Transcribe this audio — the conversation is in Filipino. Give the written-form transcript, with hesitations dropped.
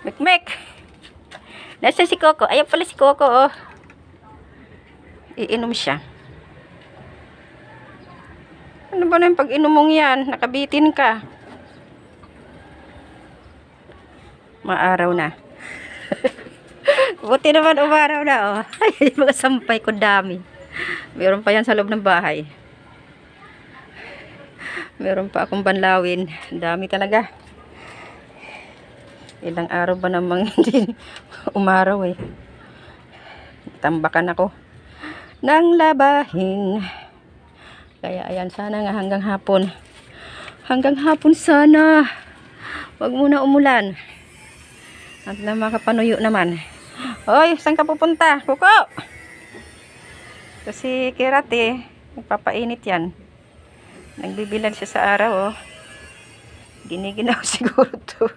Mek. Nasaan si Coco? Ayan pala si Coco, oh. Iinom siya. Ano ba na yung pag-inom mong yan? Nakabitin ka. Maaraw na. Buti naman umaraw na, oh. Ay, mga sampay ko dami. Meron pa yan sa loob ng bahay. Meron pa akong banlawin. Dami talaga. Ilang araw ba namang hindi umaraw eh. Tambakan ako ng labahin. Kaya ayan, sana nga hanggang hapon. Hanggang hapon sana. Wag muna umulan. At na makapanuyo naman. Hoy, saan ka pupunta? Kuko! Kasi Kirate, nagpapainit yan. Nagbibilad siya sa araw, oh. Giniginaw siguro to.